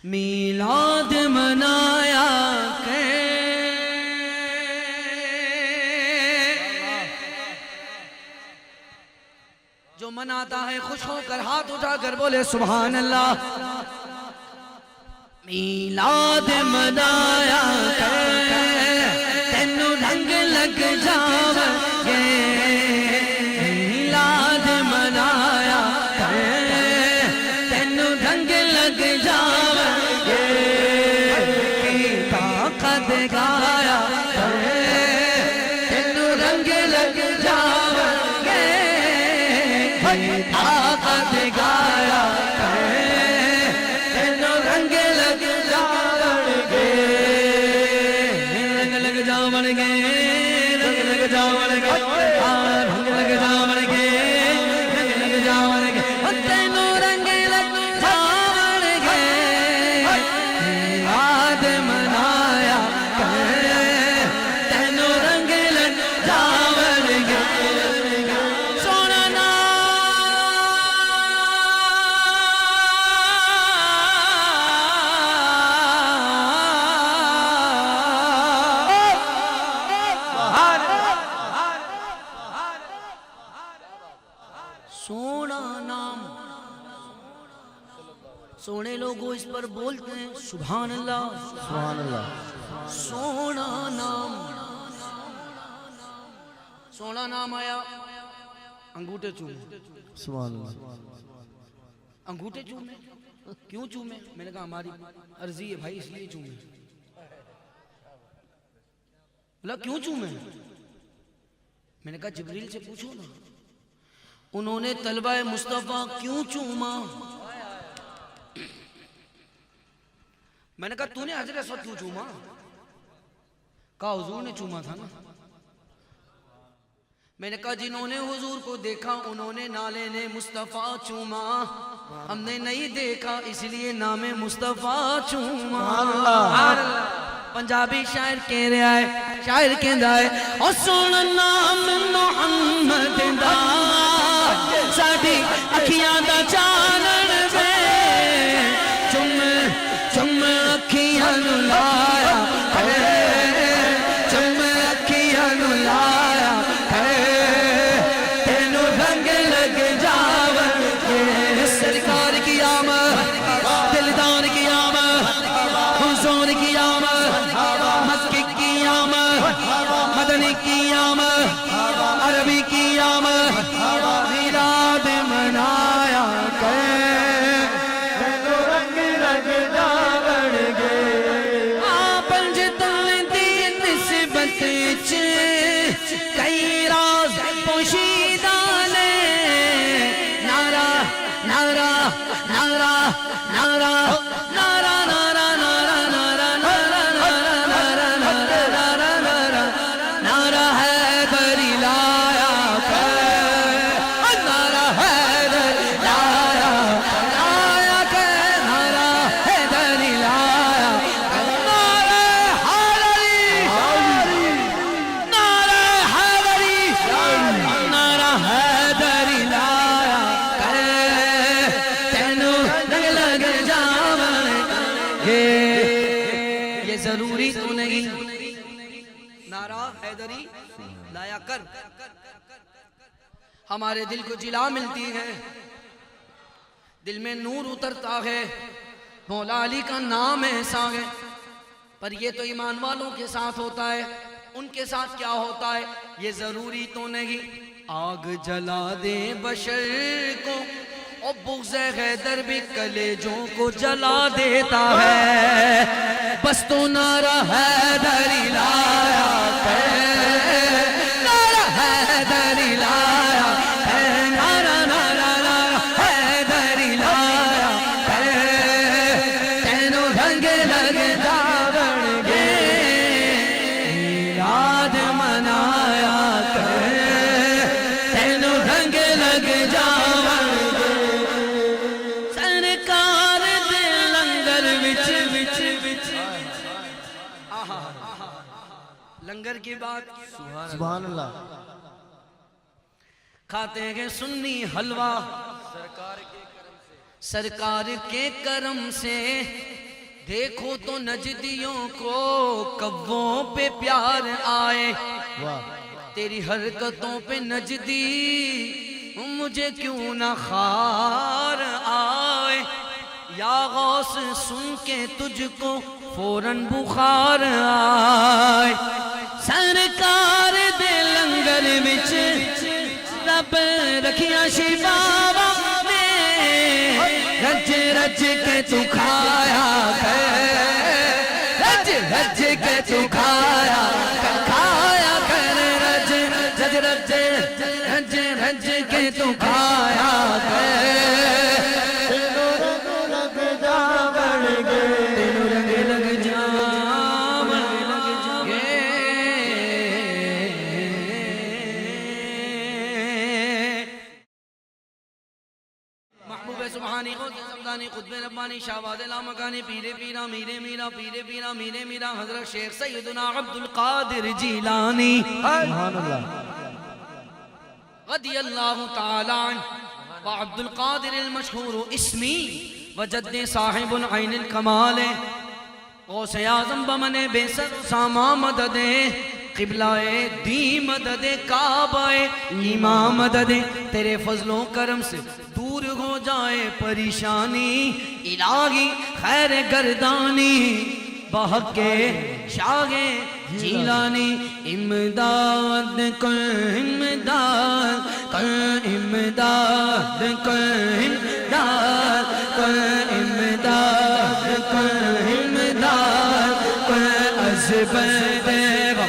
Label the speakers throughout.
Speaker 1: میلاد منایا کہ جو مناتا ہے خوش ہو کر ہاتھ اٹھا کر بولے سبحان اللہ. میلاد منایا کہ تینوں رنگ لگ جاوے. میلاد منایا کہ تینوں رنگ لگ جاوے. طاقت گایا تینوں رنگ لگ جاوے. طاقت گایا تینوں رنگ لگ جاوے. رنگ لگ جاوے گے رنگ لگ جاوے گے رنگ لگ جاوے گے رنگ لگ جاوے گے تینوں رنگ لگ جاوے گے. میلاد منایا تینوں رنگ لگ جاوے گے. سونا سونا نام سونے لوگوں اس پر بولتے ہیں سبحان اللہ
Speaker 2: سبحان اللہ.
Speaker 1: سونا نام. سونا نام آیا انگوٹھے چومے.
Speaker 2: سبحان اللہ.
Speaker 1: انگوٹھے چومے کیوں چومے؟ میں نے کہا ہماری عرضی ہے بھائی اس لیے چومے. بولا کیوں چومے؟ میں نے کہا جبریل سے پوچھو نا انہوں نے طلبہ مصطفیٰ کیوں چوما. میں نے کہا تو نے حضرت اسود کیوں چوما؟ کہا حضور نے چوما تھا نا. میں نے کہا جنہوں نے حضور کو دیکھا انہوں نے نالے نے مصطفیٰ چوما. ہم نے نہیں دیکھا اس لیے نام مصطفیٰ چوما. پنجابی شاعر کہہ رہا ہے شاعر کہندا ہے او سونا نام محمد دا ساڈی اکھیاں دا چانن وے. چم چم اکھیاں نو لایا چم اکھیاں نو لایا تینوں رنگ لگ جاوے. سرکار کی آمد دلدار کی آمد حضور کی آمد مکی کی آمد مدنی کی آمد عربی کی آمد. میلاد منایا کہ تینوں رنگ لگ جاوے گے. پنج تلے دی نسبت چ کئی راز پوشیدہ نے. نعرہ نعرہ نعرہ نعرہ نعرہ نعرہ نعرہ نعرہ نعرہ نعرہ نعرہ حیدری لایا نعرہ حیدری لایا لایا کہ نعرہ حیدری لایا نعرہ حیدری نعرہ حیدری نعرہ حیدری لایا تینوں رنگ لگ جاوے گے. یہ ضروری تو نہیں نعرہ حیدری لایا کر. ہمارے دل کو جلا ملتی ہے دل میں نور اترتا ہے مولا علی کا نام ایسا ہے. پر یہ تو ایمان والوں کے ساتھ ہوتا ہے. ان کے ساتھ کیا ہوتا ہے یہ ضروری تو نہیں. آگ جلا دے بشر کو اور بغض حیدر بھی کلیجوں کو جلا دیتا ہے. بس تو نعرہ حیدری لایا نعرہ حیدری لایا نعرہ نعرہ نعرہ حیدری لایا تینوں رنگ لگ جاوے گے. میلاد منایا تینوں رنگ لگ جاوے گے. سرکار دے لنگر وچ وچ وچ لنگر کی بات
Speaker 2: سبحان اللہ.
Speaker 1: کھاتے ہیں سنی حلوہ سرکار کے کرم سے دیکھو تو نجدیوں کو کووں پہ پیار آئے،
Speaker 2: واہ
Speaker 1: تیری حرکتوں پہ نجدی مجھے کیوں نہ خار آئے، یا غوث سن کے تجھ کو فوراً بخار آئے، سرکار دے لنگر وچ رب رکھیا شفاواں میں، رج رج کے تو کھایا کر، رج رج کے تو کھایا کر، کھایا کر رج رج رج رج رج کے تو کھایا کر، تینوں رنگ لگ جا بڑھ گئے، تینوں رنگ لگ جا بڑھ گئے۔ محبوب سبحانی غوث سمدانی قطب ربانی شہباز لامکانی پیرے پیرا میرے میرا پیرے پیرا میرے میرا حضرت شیخ سیدنا عبد القادر جیلانی
Speaker 2: سبحان اللہ
Speaker 1: رضی اللہ تعالی عنہ، وعبد القادر المشہور اسمی وجد صاحب العین الکمال، غوث اعظم بمن بے سر ساما مدد، قبلہ دی مدد، کعبہ ایمان مدد، تیرے فضل و کرم سے دور ہو جائے پریشانی، الہی خیر گردانی، بحق شاہ جیلانی، امداد کر امداد کر امداد کر امداد کر امداد کر امداد کر از بد غم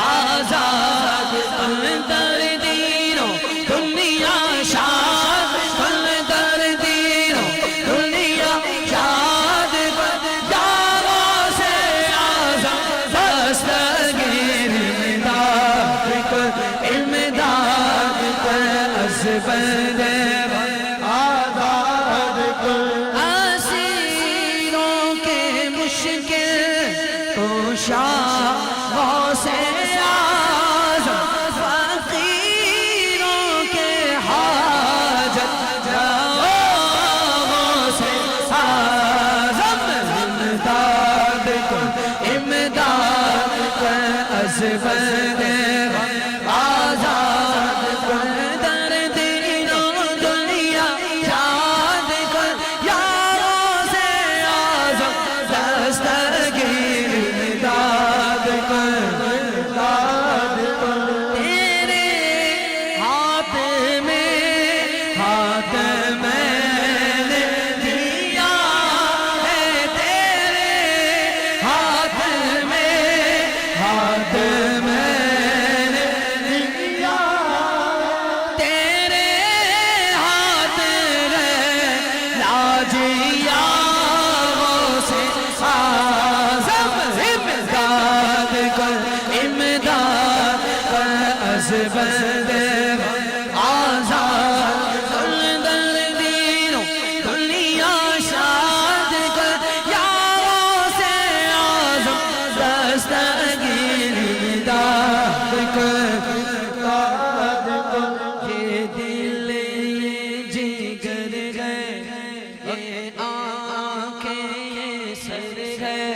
Speaker 1: آزاد کر در دینوں دنیا شاد کر در دینوں دنیا شاد کر، یاروں سے آزم دستگیر امداد کر امداد کر از بد غم آزاد کر، اسیروں کے مشکل کشا غوث اعظم، فقیروں کے حاجت روا غوث اعظم، امداد کر امداد کر از بد غم آزاد کر، در دینوں دنیا شاد کر، یاروں سے آزم دستگیر امداد کر امداد کر، تیرے ہاتھ میں نے دیا ہے، تیرے ہاتھ میں نے دیا، تیرے ہاتھ لاج یا غوث اعظم، امداد کر امداد کر از بد غم آزاد کر، در دینوں دنیا شاد کر، یاروں سے اعظم دستگیر امداد کر امداد کر، یہ دل یہ جگر ہے، یہ آنکھیں یہ سر ہے،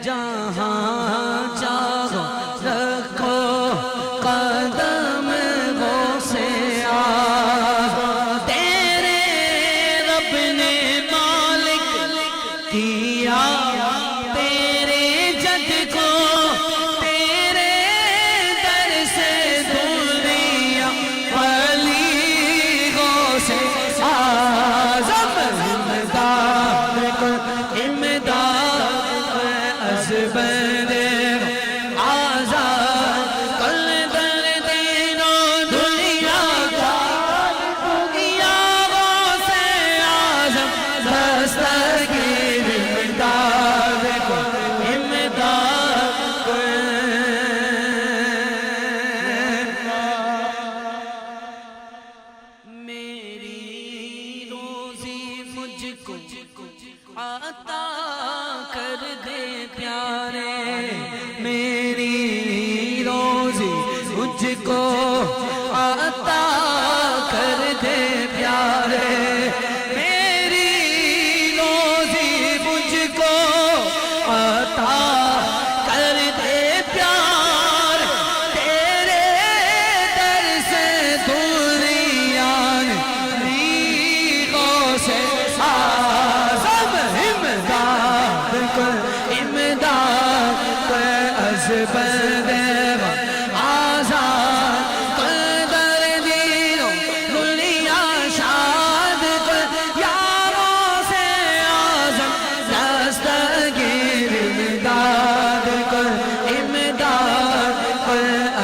Speaker 1: جہاں چاہو رکھو قدم غوث اعظم، تیرے رب نے مالک کیا تیرے جد کو، تیرے در سے دنیا ولی غوث اعظم، امداد کر امداد کر از بد غم آزاد کر، در دینوں دنیا شاد، یا غوث اعظم دستگیر امداد کر امداد کر، میری روزی مجھ کو عطا کر دے پیارے، میری روزی مجھ کو عطا کر دے پیارے، میری روزی مجھ کو بندے آزاد کر در دینوں دنیا شاد کر یاروں سے آزم دستگیر امداد کر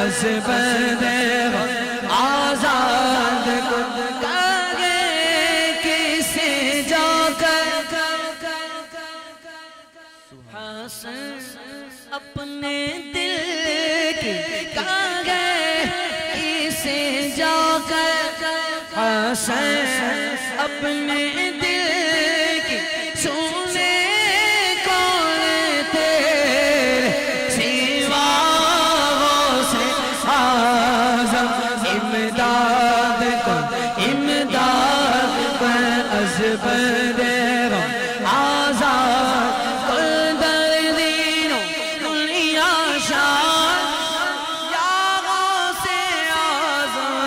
Speaker 1: از بندے آزاد کر کہے کسے جا کر حسن اپنے دل کی کہے اسے جا کر حسن اپنے دل کی سنے کون تیرے سوا غوث اعظم امداد کر از بندے آزاد کر در دینوں دنیا شاد یا غوث اعظم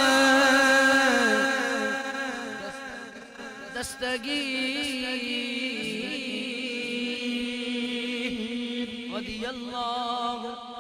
Speaker 1: دستگیر رضی اللہ